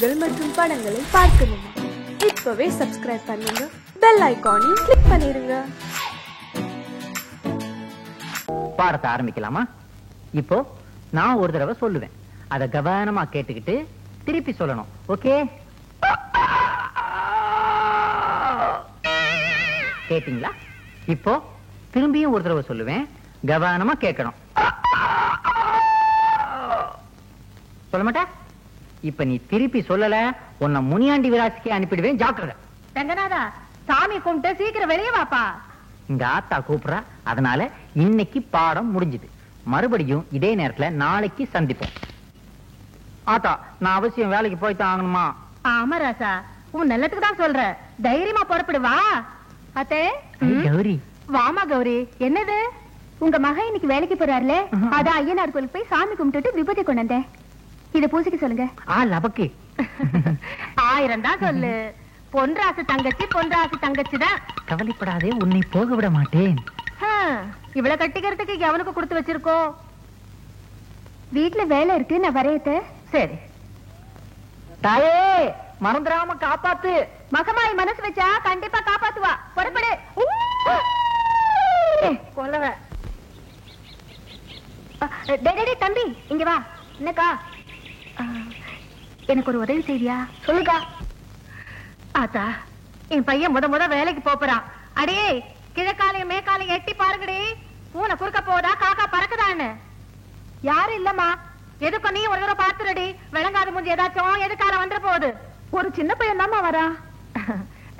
நிகழ்ச்சிகள் மற்றும் படங்களை பார்க்கணுமா? இப்பவே சப்ஸ்கிரைப் பண்ணுங்க, பெல் ஐகானையும் கிளிக் பண்ணிருங்க. பாடத்தை ஆரம்பிக்கலாமா? இப்போ நான் ஒரு தடவை சொல்லுவேன், அத கவனமா கேட்டுக்கிட்டு திருப்பி சொல்லணும். ஓகே? கேட்டீங்களா? இப்போ திரும்பியும் ஒரு தடவை சொல்லுவேன், கவனமா கேட்கணும். சொல்ல மாட்டா? இப்ப நீ திருப்பி சொல்லல, உன்னை முனியாண்டி விராசிக்கு அனுப்பிடுவேன், ஜாக்கிரதை. ரங்கநாதா, சாமி கும்பிட்டு சீக்கிரம் வெளியே வாப்பா. இங்க ஆத்தா கூப்பிடுறா, அதனால இன்னைக்கு பாடம் முடிஞ்சுது. மறுபடியும் இதே நேரத்துல நாளைக்கு சந்திப்போம். ஆத்தா, நான் அவசியம் வேலைக்கு போய்தான் ஆகணுமா? ஆமா ராசா, உன் நல்லதுக்கு தான் சொல்ற. தைரியமா புறப்படுவா. அத்தே கௌரி. வாமா கௌரி. என்னது? உங்க மகன் இன்னைக்கு வேலைக்கு போறாருல, அதான் ஐயனார் கோயிலுக்கு போய் சாமி கும்பிட்டுட்டு விபூதி கொண்டு வந்தேன். இத பூசிக்க சொல்லுங்க. லபக்கு 1000 தான் சொல்லு. பொன்ராசு தங்கச்சி, பொன்ராசு தங்கச்சி தான். கவலைப்படாதே, உன்னை போக விட மாட்டேன். இவ்வளவு கட்டிக்கிறதுக்கு எவனுக்கு கொடுத்து வச்சிருக்கோம்? வீட்டுல வேலை இருக்கு, நான் வரையத்த. சரி தாயே, மறந்துடாம காப்பாத்து. மகமாய் மனசு வச்சா கண்டிப்பா காப்பாத்துவா. புறப்படு. கொல்லவ. தம்பி இங்க வா. என்னக்கா? எனக்கு ஒரு உதவி செய்தியா? சொல்லுக்கா. ஆத்தா, என் பையன் முத வேலைக்கு போறான். அடே, கிழக்காலையும் மேற்காலையும் எட்டி பாருங்கடி. பூனை குறுக்க போதா, காக்கா பறக்குதான்னு. யாரும் இல்லம்மா. எதுக்கும் நீ ஒரு தடவை பார்த்துடடி. விளங்காத முடிஞ்சு ஏதாச்சும் எதுக்கால வந்துட போகுது. ஒரு சின்ன பையன் தாமா வரா.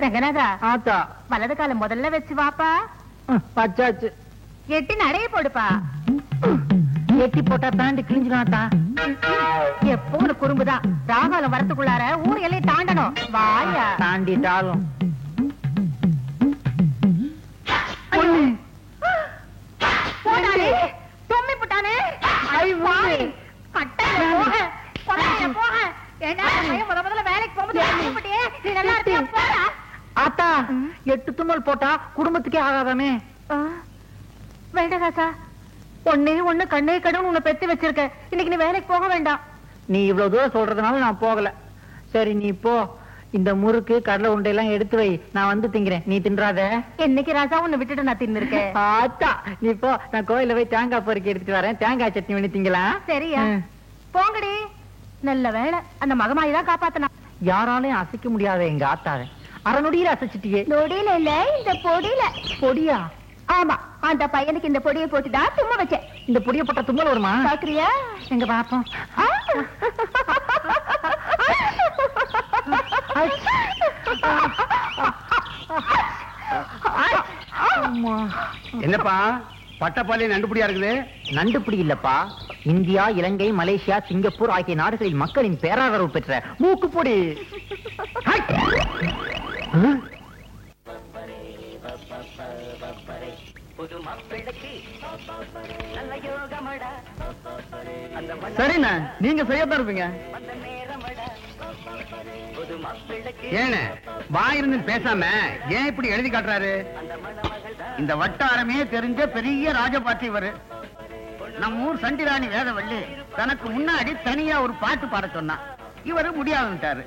ரங்கநாதா, ஆத்தா, வலது காலம் முதல்ல வச்சு வாப்பா. பச்சாச்சு. எட்டி நடைய போடுப்பா. எட்டி போட்டா தாண்டி கிழிஞ்சிடாத்தா. எப்போ ஒரு குறும்புதான். ராகாலம் வரத்துக்குள்ளார ஊர் எல்லையை தாண்டணும். வாயா. தாண்டிட்டாலும் போடானே, தொம்மி போட்டானே. போக ஏன்னா முதல்ல வேலைக்கு போகும்போது நீ நல்லா இருக்கியா? போடா. ஆத்தா, 8 தும்மல் போட்டா குடும்பத்துக்கே ஆகாதாமே. வேண்டாம் ராசா, ஒண்ணு கண்ணே கடன் உன்னை பெத்து வச்சிருக்க. இன்னைக்கு நீ வேலைக்கு போக வேண்டாம். நீ இவ்வளவு தூரம் சொல்றதுனால நான் போகல. சரி, நீ போ. இந்த முறுக்கு கடலை உண்டையெல்லாம் எடுத்து வை, நான் வந்து திங்கிறேன். நீ தின்றாத. என்னைக்கு ராசா உன்னை விட்டுட்டு நான் தின்னு இருக்கேன். ஆத்தா, நீ போ. நான் கோயில போய் தேங்காய் பொறுக்கி எடுத்துட்டு வரேன். தேங்காய் சட்னி பண்ணி திங்கலாம். சரியா? போங்கடி. நல்ல வேலை, அந்த மகமாயி தான் காப்பாத்தனா. யாராலையும் அசைக்க முடியாத எங்க ஆத்தாவை அறநொடியில அசைச்சிட்டியே. நொடியில இல்ல, இந்த பொடியில. பொடியா? ஆமா, அந்த பையனுக்கு இந்த பொடியை போட்டுதான் தும்ம வச்சேன். இந்த பொடியை போட்ட தும்மல் வருமா? பாக்குறியா? எங்க பாப்போம். என்னப்பா பட்டப்பாலே நண்டுபடியா இருக்குது? நண்டுபிடி இல்லப்பா, இந்தியா, இலங்கை, மலேசியா, சிங்கப்பூர் ஆகிய நாடுகளில் மக்களின் பேராதரவு பெற்ற மூக்குப்பொடி. சரிண்ணா, நீங்க செய்யத்தான் இருப்பீங்க. ஏன வாயிருந்து பேசாம ஏன் இப்படி எழுதி காட்டுறாரு? இந்த வட்டாரமே தெரிஞ்ச பெரிய ராஜபாட்டி இவரு. நம்ம ஊர் சண்டிராணி வேதவள்ளி தனக்கு முன்னாடி தனியா ஒரு பாட்டு பாட சொன்னா. இவரு முடியாதுட்டாரு.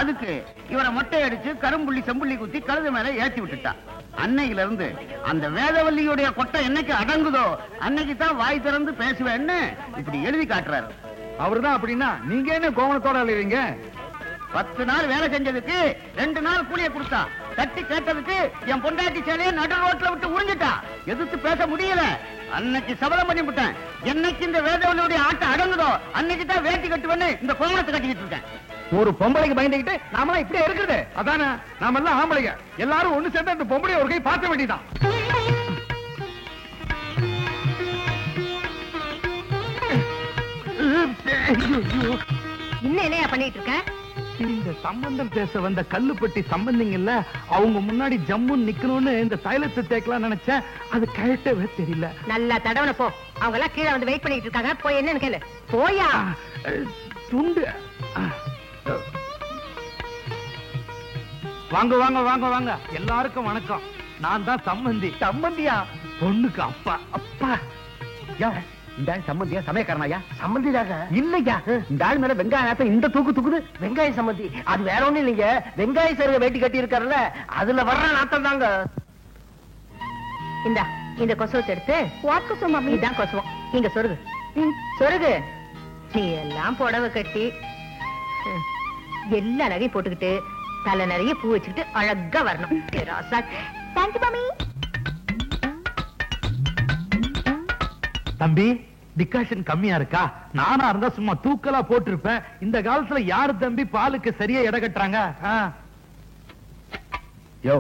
அதுக்கு இவரை மொட்டை அடிச்சு கரும்புள்ளி செம்புள்ளி குத்தி கழுது மேல ஏற்றி விட்டுட்டா. அன்னையில இருந்து அந்த வேதவல்லியுடைய கொட்டை என்னைக்கு அடங்குதோ அன்னைக்கு தான் வாய் திறந்து பேசுவேன்னு இப்படி எழுதி காட்டுறாரு. அவருதான் அப்படின்னா நீங்க என்ன கோவணத்தோட அழுவீங்க? 10 நாள் வேலை செஞ்சதுக்கு 2 நாள் கூலிய கொடுத்தா. தட்டி கேட்டதுக்கு என் பொண்டாட்டி சேலையை நடு ரோட்ல விட்டு உறிஞ்சிட்டா. எதிர்த்து பேச முடியல. அன்னைக்கு சபதம் பண்ணி விட்டேன், என்னைக்கு இந்த வேதவல்லியுடைய ஆட்டம் அடங்குதோ அன்னைக்கு தான் வேட்டி கட்டுவேன்னு இந்த கோவணத்தை கட்டிக்கிட்டு இருக்கேன். ஒரு பொம்பளைக்கு பயந்துகிட்டு நாமெல்லாம் இப்படியே இருக்குது. அதானே, நாம எல்லாம் ஆம்பளைங்க. எல்லாரும் ஒண்ணு சேர்ந்து அந்த பொம்பளைய ஒரு கை பார்க்க வேண்டியதான். இன்னும் என்னையா பண்ணிட்டு இருக்க? இந்த சம்பந்தம் பேச வந்த கல்லுப்பட்டி சம்பந்திங்கல்ல, அவங்க முன்னாடி ஜம்முன்னு நிக்கணும்னு இந்த தைலத்தை தேக்கலாம் நினைச்சேன். அது கழட்டவே தெரியல. நல்லா தடவன போ. அவங்க எல்லாம் கீழே வந்து வெயிட் பண்ணிட்டு இருக்காங்க. போய் என்னன்னு கேளு. போயா. துண்டு. வாங்க வாங்க வாங்க வாங்க, எல்லாருக்கும் வணக்கம். நான் தான் சம்பந்தி. சம்பந்தியா? பொண்ணுக்கு அப்பா. அப்பா இந்த ஆள் சம்பந்தியா சமயக்காரனாயா? சம்பந்திதாங்க. இல்லையா, இந்த ஆள் மேல வெங்காயத்தை இந்த தூக்குது. வெங்காய சம்பந்தி. அது வேற ஒண்ணும் இல்லைங்க. வெங்காய சருக வேட்டி கட்டி இருக்காருல்ல, அதுல வர்ற நாத்தம் தாங்க. இந்த கொசுவத்தை எடுத்து வாட் கொசு மம்மி? இதான் கொசுவம். இங்க சொருகு. சொருகு. நீ எல்லாம் புடவை கட்டி எல்லா நகையும் போட்டுக்கிட்டு தலை நிறைய பூ வச்சுக்கிட்டு அழகா வரணும். Thank you mummy. தம்பி, டிகாஷன் கம்மியா இருக்கா? நானா இருந்தா சும்மா தூக்கலா போட்டிருப்பேன். இந்த காலத்துல யாரு தம்பி பாலுக்கு சரியா எடை கட்டுறாங்க? யோ,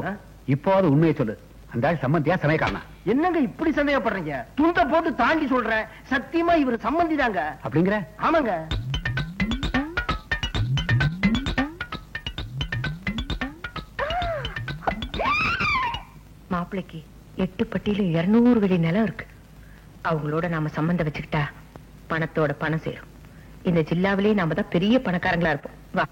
இப்போது உண்மையை சொல்லு, அந்த ஆள் சம்பந்தியா சமயக்காரனா? என்னங்க இப்படி சந்தேகப்படுறீங்க? துண்ட போட்டு தாண்டி சொல்றேன், சத்தியமா இவர் சம்பந்தி தாங்க. அப்படிங்கிற? ஆமாங்க. மாப்பிள்ளைக்கு 8 பட்டியில 200 வெளி நிலம் இருக்கு. அவங்களோட நாம சம்பந்தம் வச்சுக்கிட்டா பணத்தோட பணம் சேரும். இந்த ஜில்லாவிலேயே நாம தான் பெரிய பணக்காரங்களா இருப்போம். வா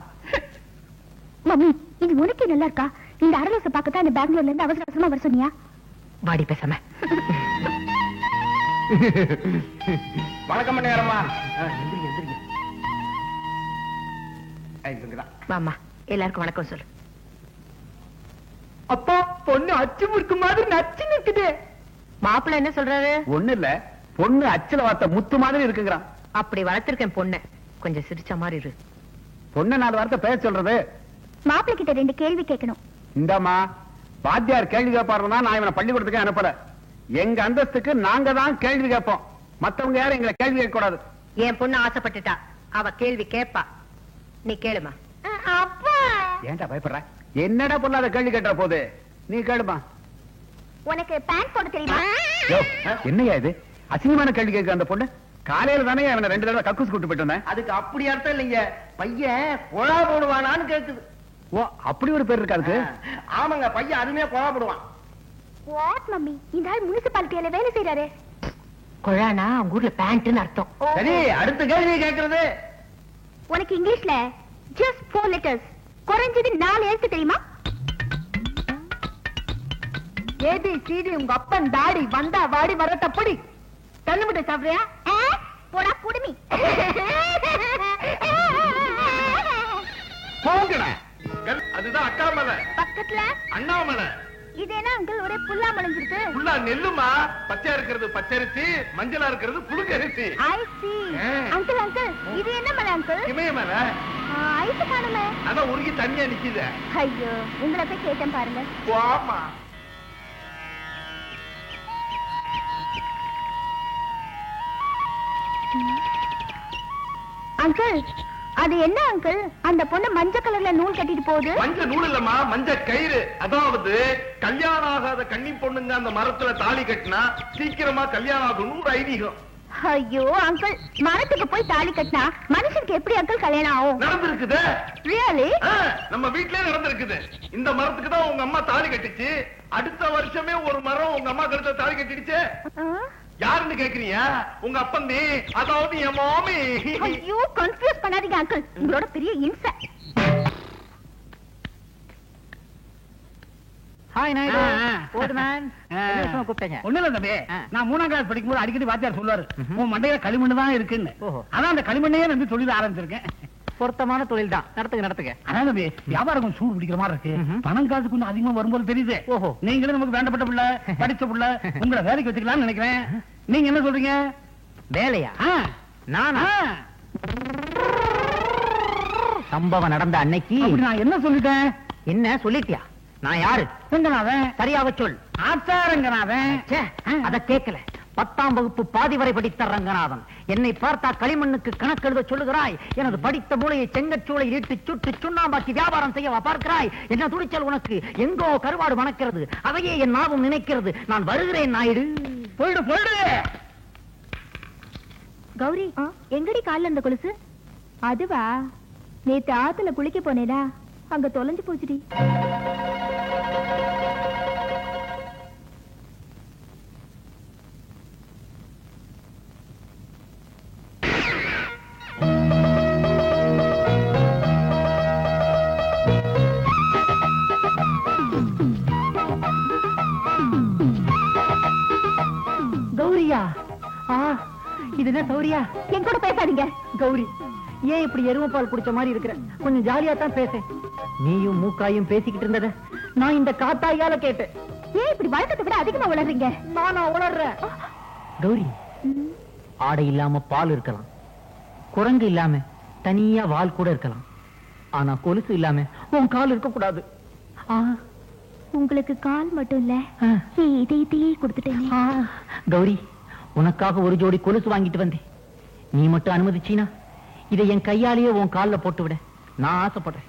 மம்மி, இது உனக்கே நல்லா இருக்கா? இந்த அரலோச பார்க்கத்தான் இந்த பெங்களூர்ல இருந்து அவசர அவசரமா வர சொன்னியா? வாடி பேசாம. வணக்கம் நேரமா. வாமா, எல்லாருக்கும் வணக்கம் சொல்லு. அப்பா, பொண்ணு அச்சு முறுக்கு மாதிரி நச்சு நிக்குது. மாப்பிள்ளை என்ன சொல்றாரு? ஒண்ணு இல்ல, பொண்ணு அச்சல வார்த்தை முத்து மாதிரி இருக்குங்கிறான். அப்படி வளர்த்திருக்கேன் பொண்ணு, கொஞ்சம் சிரிச்ச மாதிரி இரு. பொண்ணு 4 வார்த்தை பேச சொல்றது. மாப்பிள்ளை கிட்ட 2 கேள்வி கேட்கணும். இந்தாமா, வாத்தியார் கேள்வி கேட்பாருன்னா நான் இவனை பள்ளிக்கூடத்துக்கு அனுப்பல. எங்க அந்தஸ்துக்கு நாங்க தான் கேள்வி கேட்போம், மத்தவங்க யாரும் எங்களை கேள்வி கேட்க கூடாது. என் பொண்ணு ஆசைப்பட்டுட்டா, அவ கேள்வி கேட்பா. நீ கேளுமா. அப்பா, ஏன்டா பயப்படுற? என்னடா பொண்ணாத கேள்வி கேட்ட போது, நீ கேளுமா. உனக்கு பேண்ட் போட தெரியுமா? யோ, என்னையா இது அசிங்கமான கேள்வி கேட்க? அந்த பொண்ணு காலையில தானே அவனை 2 தடவை கக்கூஸ் கூட்டு போயிட்டு வந்தேன். அதுக்கு அப்படி அர்த்தம் இல்லைங்க. பையன் கொழா போடுவானான்னு கேக்குது. ஓ, அப்படி ஒரு பேர் இருக்காது. ஆமாங்க, பையன் அருமையா கொழா போடுவான். வாட் மம்மி, இந்த ஆள் முனிசிபாலிட்டியில வேலை செய்யறாரு. கொழானா அவங்க ஊர்ல பேண்ட்னு அர்த்தம். சரி, அடுத்த கேள்வி கேக்குறது. உனக்கு இங்கிலீஷ்ல just 4 letters, குறைஞ்சது 4 எழுத்து தெரியுமா? ஏபி சிடி உங்க அப்பன் தாடி வந்தா வாடி வரட்ட பொடி தண்ணி விட்டு சாப்பிடுறியா? போடா குடுமி. போங்கடா. அதுதான் அக்கா மலை, பக்கத்துல அண்ணாமலை. இது என்ன அங்கிள் ஒரே புல்லா மலைஞ்சிருக்கு? ஃபுல்லா நெல்லுமா, பச்சையா இருக்கிறது பச்சரிசி, மஞ்சளா இருக்கிறது புழுங்கரிசி. I see. அங்கிள் அங்கிள், இது என்ன மலை அங்கிள்? இமயமலை. ஐஸ் காணுமே. அதான் உருகி தண்ணியா நிக்குது. ஐயோ, உங்களை போய் கேட்டேன் பாருங்க. வாமா. அங்கிள், அது என்ன அங்கிள்? அந்த பொண்ணு மஞ்சள் கலர்ல நூல் கட்டிட்டு போகுது. மஞ்ச நூல் இல்லம்மா, மஞ்ச கயிறு. அதாவது கல்யாணம் ஆகாத கன்னி பொண்ணுங்க அந்த மரத்துல தாலி கட்டினா சீக்கிரமா கல்யாணம் ஆகணும் ஒரு ஐதீகம். ஐயோ அங்கிள், மரத்துக்கு போய் தாலி கட்டினா மனுஷனுக்கு எப்படி அங்கிள் கல்யாணம் ஆகும்? நடந்திருக்குது. ரியலி? நம்ம வீட்லயே நடந்திருக்குது. இந்த மரத்துக்கு தான் உங்க அம்மா தாலி கட்டிச்சு. அடுத்த வருஷமே ஒரு மரம் உங்க அம்மா கழுத்துல தாலி கட்டிடுச்சு. யாருன்னு கேக்குறீங்க? உங்க அப்பந்தி, அதாவது என் மாமி. ஐயோ, கன்ஃபியூஸ் பண்ணாதீங்க அங்கிள், உங்களோட பெரிய இன்சை. ஹாய் நாயுடு. Old man. கூப்பிட்டேங்க. ஒண்ணு இல்ல தம்பி, நான் 3ஆம் கிளாஸ் படிக்கும்போது அடிக்கடி வாத்தியார் சொல்லுவாரு, உன் மண்டையில களிமண்ணு தான் இருக்குன்னு. அதான் அந்த களிமண்ணையே வந்து தொழில் ஆரம்பிச்சிருக்கேன். பொருத்தமான தொழில் தான், நடத்துங்க. அதான் தம்பி, வியாபாரம் கொஞ்சம் சூடு பிடிக்கிற மாதிரி இருக்கு. பணம் காசு கொஞ்சம் அதிகமா வரும்போது தெரியுது. ஓஹோ, நீங்களும் நமக்கு வேண்டப்பட்ட பிள்ளை, படிச்ச பிள்ளை, உங்களை வேலைக்கு வச்சுக்கலாம்னு நினைக்கிறேன். நீங்க என்ன சொல்றீங்க? வேலையா? நானா? சம்பவம் நடந்த அன்னைக்கு நான் என்ன சொல்லிட்டேன்? என்ன சொல்லிட்டியா? நான் யாரு? ரங்கநாதன். சரியாவ சொல். ஆச்சாரங்கநாதன். அத கேட்கல. 10ஆம் வகுப்பு பாதி வரை படித்த ரங்கநாதன். என்னை பார்த்தா களிமண்ணுக்கு கணக்கெழுத சொல்லுகிறாய். எனது படித்த மூளையை செங்கச்சூளையில் இட்டு சுட்டு சுண்ணாம்பாக்கி வியாபாரம் செய்யவா பார்க்கிறாய்? என்ன துணிச்சல் உனக்கு? எங்கோ கருவாடு மணக்கிறது, அதையே என் நாவும் நினைக்கிறது. நான் வருகிறேன் நாயுடு. போயிடு. கௌரி, எங்கடி கால்ல இருந்த கொலுசு? அதுவா, நேத்து ஆத்துல குளிக்க போனேடா, அங்க தொலைஞ்சு போச்சுடி. கௌரியா? என்ன சௌரியா? என் கூட பேசாதீங்க. கௌரி, ஏன் இப்படி எருமப்பால் குடிச்ச மாதிரி இருக்கிற? கொஞ்சம் ஜாலியா தான் பேச. நீயும் மூக்காயும் பேசிக்கிட்டு இருந்தத நான் இந்த காத்தாயால கேட்டேன். ஏன் இப்படி வழக்கத்தை விட அதிகமா உளறீங்க? நானா உளறேன்? கௌரி, ஆடை இல்லாம பால் இருக்கலாம், குரங்கு இல்லாம தனியா வால் கூட இருக்கலாம், ஆனா கொலுசு இல்லாம உன் கால் இருக்க கூடாது. உங்களுக்கு கால் மட்டும் இல்ல, இதயத்தையே கொடுத்துட்டேன். கௌரி, உனக்காக ஒரு ஜோடி கொலுசு வாங்கிட்டு வந்தேன். நீ மட்டும் அனுமதிச்சீனா இதை என் கையாலேயே உன் கால்ல போட்டு விட நான் ஆசைப்படுறேன்.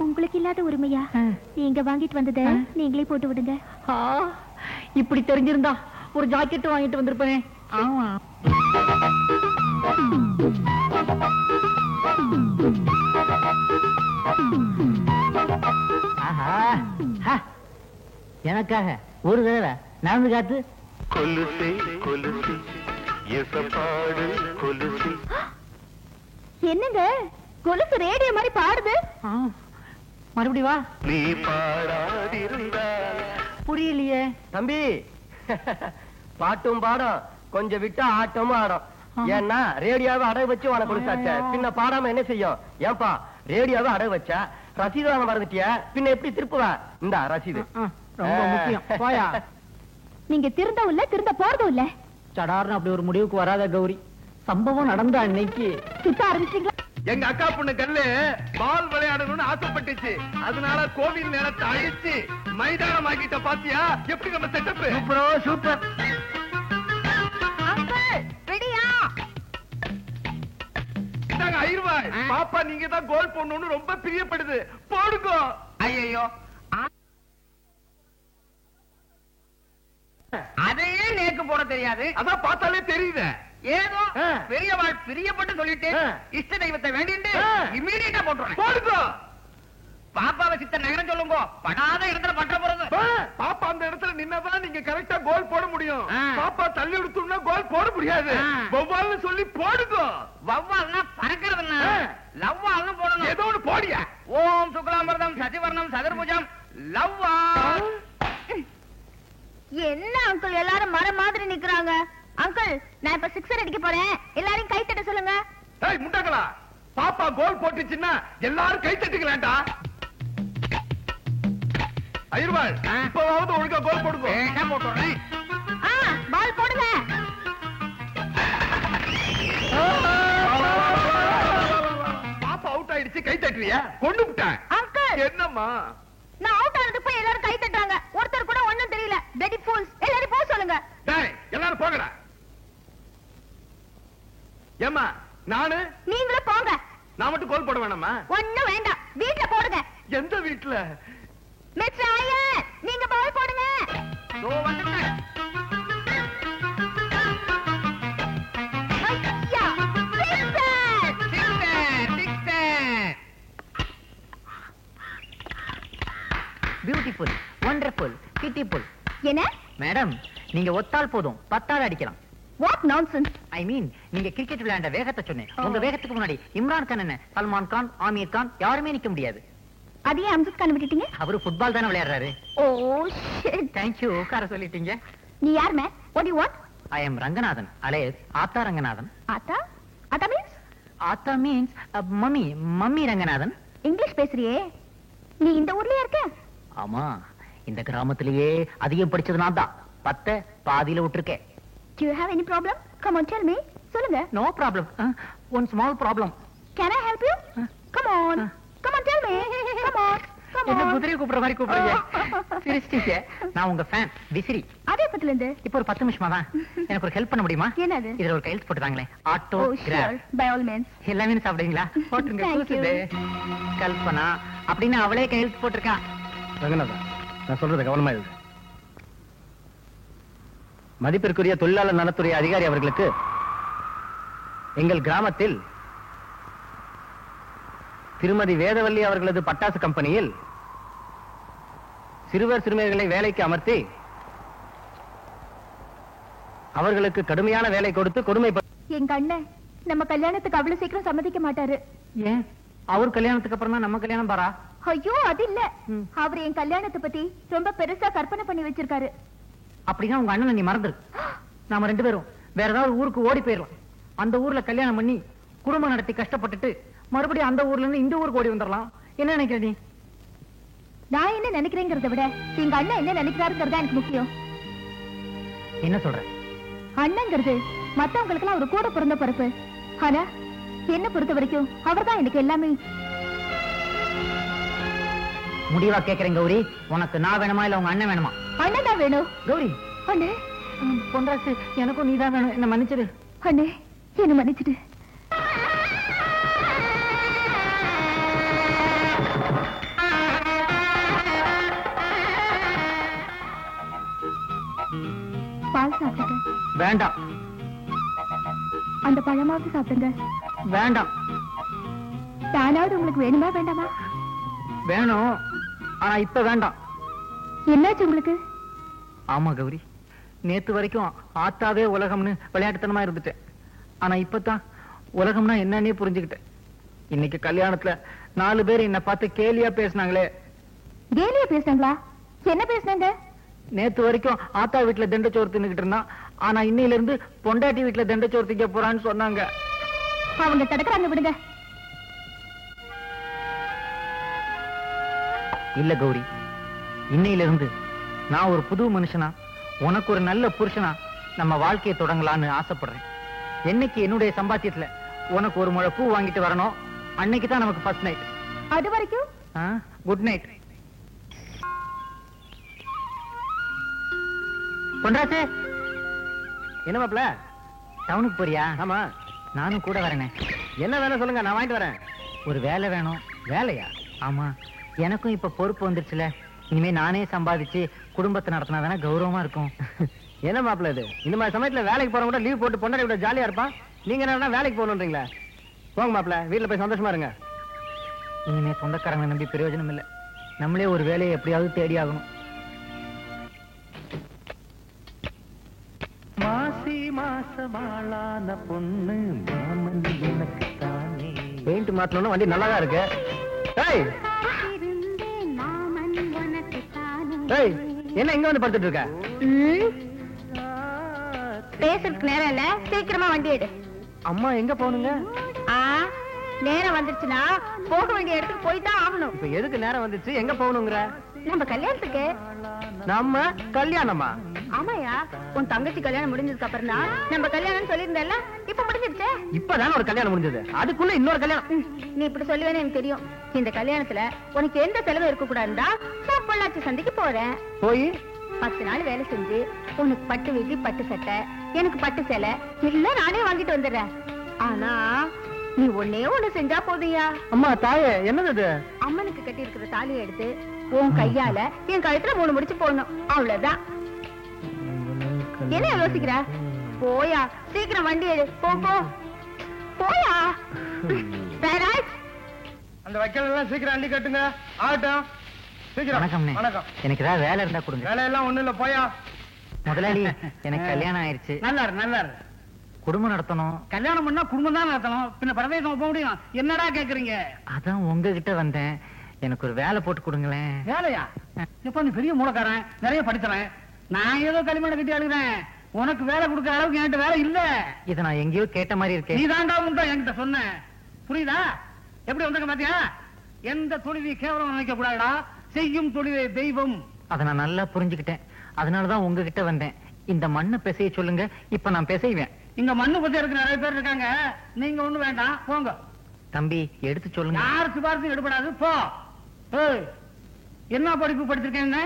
உங்களுக்கு இல்லாத உரிமையா? நீங்க வாங்கிட்டு வந்தத நீங்களே போட்டு விடுங்க. இப்படி தெரிஞ்சிருந்தா ஒரு ஜாக்கெட் வாங்கிட்டு வந்திருப்பேன். ஆமா. எனக்காக ஒரு தடவை நடந்து காத்து. கொலுசே கொலுசே எசப்பாடு கொலுசே. என்னங்க கொலுசு ரேடியோ மாதிரி பாடுது? மறுபடி வா. நீ பாடாதிருந்தா புரியலையே தம்பி. பாட்டும் பாடம், கொஞ்சம் விட்டா ஆட்டமும் ஆடும். ஏன்னா ரேடியோவை அடகு வச்சு உனக்கு கொடுத்தாச்ச, பின்ன பாடாம என்ன செய்யும்? ஏன்பா ரேடியோவை அடகு வச்சா ரசீது வாங்க மறந்துட்டியா, பின்ன எப்படி திருப்புவ? இந்த ரசீது ரொம்ப முக்கியம். போயா. நீங்க திருந்தவும் இல்ல, திருந்த போறதும் இல்ல. சடார்னு அப்படி ஒரு முடிவுக்கு வராத கௌரி. சம்பவம் நடந்தா அன்னைக்கு சுத்த ஆரம்பிச்சீங்களா? எங்க அக்கா பொண்ணு கல்லு பால் விளையாடணும்னு ஆசைப்பட்டுச்சு. அதனால கோவில் நேரத்தை அழிச்சு மைதானம் ஆக்கிட்ட. பாத்தியா எப்படி நம்ம செட்டப்? சூப்பரோ சூப்பர். இந்தாங்க 5 ரூபாய். பாப்பா நீங்க தான் கோல் போடணும்னு ரொம்ப பிரியப்படுது. போடுங்க. ஐயோ, அதையே நேக்கு போட தெரியாது. அதான் பார்த்தாலே தெரியுது. ஏதோ பெரியவாள் பிரியப்பட்டு சொல்லிட்டு இஷ்ட தெய்வத்தை வேண்டிட்டு இம்மீடியட்டா போட்டுறேன். போடுங்க. பாப்பாவை சித்த நகரம் சொல்லுங்க. படாத இடத்துல பட்ட போறது. பாப்பா அந்த இடத்துல நின்னதான் நீங்க கரெக்டா கோல் போட முடியும். பாப்பா தள்ளி விடுத்தோம்னா கோல் போட முடியாது. வவ்வால்னு சொல்லி போடுங்க. வவ்வால்னா பறக்கிறதுன்னா லவ்வால்னு போடணும். ஏதோ ஒண்ணு போடியா. ஓம் சுக்லாம்பரதம் சசிவர்ணம் சதுர்புஜம் லவ்வால். என்ன அங்கிள் எல்லாரும் மர மாதிரி நிக்கிறாங்க? அங்கிள், நான் இப்ப சிக்ஸர் அடிக்க போறேன், எல்லாரும் கை தட்ட சொல்லுங்க. ஏய் முண்டங்களா, பாப்பா கோல் போட்டுச்சுன்னா எல்லாரும் கை தட்டிக்கலாம்டா. ஐயர்வாள், இப்பவாவது ஒழுங்கா கோல் போடுங்க. என்ன போட்டுறேன்? பால் போடுங்க. பாப்பா அவுட் ஆயிடுச்சு, கை தட்டுறியா? கொண்டு விட்டேன். அங்கிள், என்னம்மா? நான் அவுட் ஆனதுக்கு போய் எல்லாரும் கை தட்டுறாங்க. ஒருத்தர் கூட ஒண்ணும் தெரியல. டெடி ஃபூல்ஸ், எல்லாரும் போக சொல்லுங்க. டேய், எல்லாரும் போங்கடா. ஏம்மா, நானு? நீங்களும் போங்க. நான் மட்டும் கோல் போட வேணாமா? ஒண்ணும் வேண்டாம், வீட்ல போடுங்க. எந்த வீட்டுல? மிஸ்டர் ஐயர், நீங்க பால் போடுங்க. தோ வந்துட்டேன். ஐயா, சிக்ஸர். Beautiful, wonderful, beautiful. என்ன? மேடம், நீங்க ஒத்தால் போதும் 10 ஆள் அடிக்கலாம். What nonsense? ஐ மீன், நீங்க கிரிக்கெட் விளையாண்ட வேகத்தை சொன்னேன். உங்க வேகத்துக்கு முன்னாடி இம்ரான் கான் என்ன, சல்மான் கான், ஆமீர் கான் யாருமே நிக்க முடியாது. அதையே அம்ஜத் கான் விட்டுட்டீங்க? அவரு ஃபுட்பால் தானே விளையாடுறாரு. Oh shit. தேங்க் யூ, உட்கார சொல்லிட்டீங்க. நீ யார் man? What you want? I am Ranganathan, alias Aatha Ranganathan. Aatha? Aatha means? Aatha means mummy, mummy Ranganathan. English பேசுறியே. நீ இந்த ஊர்லயே இருக்க? ஆமா, இந்த கிராமத்திலேயே அதிகம் படிச்சது நான் தான். 10 பாதியில விட்டுருக்கேன். Do you have any problem? Come on, tell me. சொல்லுங்க. No problem. One small problem. Can I help you? Come on. Come on, tell me. Come on. Come என்ன on. குதிரை கூப்பிடுற மாதிரி கூப்பிடுறீங்க? சிரிச்சிட்டீங்க. நான் உங்க ஃபேன், விசிறி. அதே பத்தில இருந்து. இப்போ ஒரு 10 நிமிஷமா தான். எனக்கு ஒரு ஹெல்ப் பண்ண முடியுமா? என்னது? இதுல ஒரு கையெழுத்து போட்டுதாங்களே. Auto Oh, crap. sure. By all means. எல்லாமே சாப்பிடுவீங்களா? போட்டுருங்க. Thank you. கூசுது. கல்பனா அப்படின்னு அவளே கையெழுத்து போட்டிருக்கா. ரங்கநாதன், நான் சொல்றது கவனமா இருக்கு. மதிப்பிற்குரிய தொழிலாளர் நலத்துறை அதிகாரி அவர்களுக்கு எங்கள் கிராமத்தில் திருமதி வேதவல்லி அவர்களது பட்டாசு கம்பெனியில் சிறுவர் சிறுமியர்களை வேலைக்கு அமர்த்தி அவர்களுக்கு கடுமையான வேலை கொடுத்து கொடுமை. எங்க அண்ணன் நம்ம கல்யாணத்துக்கு அவ்வளவு சீக்கிரம் சம்மதிக்க மாட்டாரு. ஏன்? அவர் கல்யாணத்துக்கு அப்புறம் தான் நம்ம கல்யாணம் பாரா? ஐயோ, அது இல்ல. அவர் என் கல்யாணத்தை பத்தி ரொம்ப பெருசா கற்பனை பண்ணி வச்சிருக்காரு. அப்படின்னா உங்க அண்ணனை நீ மறந்துரு. நாம 2 பேரும் வேற ஏதாவது ஊருக்கு ஓடி போயிடலாம். அந்த ஊர்ல கல்யாணம் பண்ணி குடும்பம் நடத்தி கஷ்டப்பட்டுட்டு மறுபடியும் அந்த ஊர்ல இருந்து இந்த ஊருக்கு ஓடி வந்துடலாம். என்ன நினைக்கிற நீ? நான் என்ன நினைக்கிறேங்கிறத விட எங்க அண்ணன் என்ன நினைக்கிறாருங்கிறதா எனக்கு முக்கியம். என்ன சொல்ற? அண்ணங்கிறது மத்தவங்களுக்கு எல்லாம் ஒரு கூட பிறந்த பொறுப்பு. ஆனா என்ன பொறுத்த வரைக்கும் அவர்தான் எனக்கு எல்லாமே. முடிவா கேக்குறேன் கௌரி, உனக்கு நான் வேணுமா இல்ல உங்க அண்ணன் வேணுமா? அண்ணன் தான் வேணும். கௌரி அண்ணே பொன்ராசு, எனக்கும் நீதான் வேணும். என்ன மன்னிச்சிடு. அண்ணே என்ன மன்னிச்சிடு. பால் சாப்பிடுங்க. வேண்டாம். அந்த பழமாவது சாப்பிடுங்க. வேண்டாம். தானாவது உங்களுக்கு வேணுமா வேண்டாமா? வேணும், ஆனா இப்ப வேண்டாம். என்னாச்சு உங்களுக்கு? ஆமா கௌரி, நேத்து வரைக்கும் ஆத்தாவே உலகம்னு விளையாட்டுத்தனமா இருந்துட்டேன். ஆனா இப்பதான் உலகம்னா என்னன்னே புரிஞ்சுக்கிட்டேன். இன்னைக்கு கல்யாணத்துல 4 பேர் என்ன பார்த்து கேலியா பேசினாங்களே. கேலியா பேசுனாங்களா? என்ன பேசுனாங்க? நேத்து வரைக்கும் ஆத்தா வீட்டுல தண்டச்சோறு தின்னுகிட்டு இருந்தான், ஆனா இன்னையில இருந்து பொண்டாட்டி வீட்டுல தண்டச்சோறு திங்க போறான்னு சொன்னாங்க. அவங்க தடுக்கிறாங்க, விடுங்க. இல்ல கௌரி, இன்னையில இருந்து நான் ஒரு புது மனுஷனா, உனக்கு ஒரு நல்ல புருஷனா நம்ம வாழ்க்கையை தொடங்கலான்னு ஆசைப்படுறேன். என்னைக்கு என்னுடைய சம்பாத்தியத்துல உனக்கு ஒரு முழை பூ வாங்கிட்டு வரணும், அன்னைக்கு தான் நமக்கு ஃபர்ஸ்ட் நைட். அது வரைக்கும் குட் நைட். பொன்ராசு, என்ன மாப்ள, டவுனுக்கு போறியா? ஆமா. நானும் கூட வரேனே. என்ன வேலை சொல்லுங்க, நான் வாங்கிட்டு வரேன். ஒரு வேலை வேணும். வேலையா? ஆமா, எனக்கும் இப்ப பொறுப்பு வந்துருச்சுல. இனிமே நானே சம்பாதிச்சு குடும்பத்தை நடத்தினாதானே கௌரவமா இருக்கும். என்ன மாப்பிள்ள இது? இந்த மாதிரி சமயத்துல வேலைக்கு போறவங்க லீவ் போட்டு பொண்டாட்டி விட ஜாலியா இருப்பான். நீங்க என்ன வேலைக்கு போகணுன்றீங்களா? போங்க மாப்பிள்ள, வீட்டுல போய் சந்தோஷமா இருங்க. இனிமே சொந்தக்காரங்களை நம்பி பிரயோஜனம் இல்லை. நம்மளே ஒரு வேலையை எப்படியாவது தேடி ஆகணும். மாசி மாசமாளான பொண்ணு மாமன் எனக்கு தானே. பெயிண்ட் மாத்தணும், வண்டி நல்லாதான் இருக்கு. ஏய் ஏய், என்ன இங்க வந்து படுத்துட்டு இருக்க? பேசுறதுக்கு நேரம் இல்ல, சீக்கிரமா வண்டி எடு. அம்மா எங்க போகணுங்க? நேரம் வந்துருச்சுன்னா போக வேண்டிய இடத்துக்கு போய் தான் ஆகணும். இப்ப எதுக்கு நேரம் வந்துச்சு, எங்க போகணுங்கிற? நம்ம கல்யாணத்துக்கு. நம்ம கல்யாணமா? ஆமாயா, உன் தங்கச்சி கல்யாணம் முடிஞ்சதுக்கு அப்புறம் தான் நம்ம கல்யாணம் சொல்லியிருந்தேன்ல, இப்ப முடிஞ்சிருச்சே. இப்பதானே ஒரு கல்யாணம் முடிஞ்சது, அதுக்குள்ள இன்னொரு கல்யாணம். நீ இப்படி சொல்லுவேன்னு எனக்கு தெரியும். இந்த கல்யாணத்துல உனக்கு எந்த செலவு இருக்க கூடாதுன்னா நான் பொள்ளாச்சி சந்தைக்கு போறேன். போய் 10 நாள் வேலை செஞ்சு உனக்கு பட்டு வேட்டி, பட்டு சட்டை, எனக்கு பட்டு சேலை எல்லாம் நானே வாங்கிட்டு வந்துடுறேன். ஆனா நீ ஒன்னே ஒண்ணு செஞ்சா போதுயா. அம்மா தாயே, என்னது இது? அம்மனுக்கு கட்டி இருக்கிற தாலியை எடுத்து உன் கையால என் கழுத்துல 3 முடிச்சு போடணும், அவ்வளவுதான். என்ன யோசிக்கிற? போயா, சீக்கிரம் வண்டி எடு. போ போ போயா. அந்த வைக்கல் எல்லாம் சீக்கிரம் அள்ளி கட்டுங்க. ஆகட்டும், சீக்கிரம். வணக்கம்ண்ணே. வணக்கம். எனக்கு ஏதாவது வேலை இருந்தா கொடுங்க. வேலையெல்லாம் ஒண்ணு இல்ல, போயா. முதலாளி, எனக்கு கல்யாணம் ஆயிடுச்சு. நல்லா குடும்பம் நடத்தணும். கல்யாணம் பண்ணா குடும்பம் தான் நடத்தணும், பின்ன பரதேசம் போக முடியும். என்னடா கேக்குறீங்க? அதான் உங்ககிட்ட வந்தேன். எனக்கு ஒரு வேலை போட்டு கொடுங்களேன். வேலையா? இப்ப நீ பெரிய மூலக்காரன், நிறைய படிச்சறேன். நான் ஏதோ களிமண்ணை கட்டி அழுகிறேன். உனக்கு வேலை கொடுக்கற அளவுக்கு என்கிட்ட வேலை இல்ல. இதை நான் எங்கேயோ கேட்ட மாதிரி இருக்கேன். நீ தாண்டா உண்டா என்கிட்ட சொன்ன. புரியுதா? எப்படி வந்திருக்க பாத்தியா? எந்த தொழிலை கேவலம் நினைக்க கூடாதுடா, செய்யும் தொழிலே தெய்வம். அதை நான் நல்லா புரிஞ்சுக்கிட்டேன். அதனாலதான் உங்ககிட்ட வந்தேன். இந்த மண்ணை பிசைய சொல்லுங்க, இப்ப நான் பிசைவேன். இங்க மண்ணு பத்தி இருக்கு, நிறைய பேர் இருக்காங்க. நீங்க ஒண்ணு வேண்டாம், போங்க. தம்பி, எடுத்து சொல்லுங்க. யாரு சிபாரிசும் எடுபடாது, போ. ஏய், என்ன படிப்பு படிச்சிருக்கேன்னு?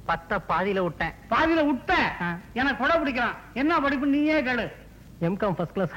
10 பாதியில விட்டேன். பாதியில விட்ட? எனக்கு கொடை பிடிக்கிறான். என்ன படிப்பு நீயே கேளு. M Com first class.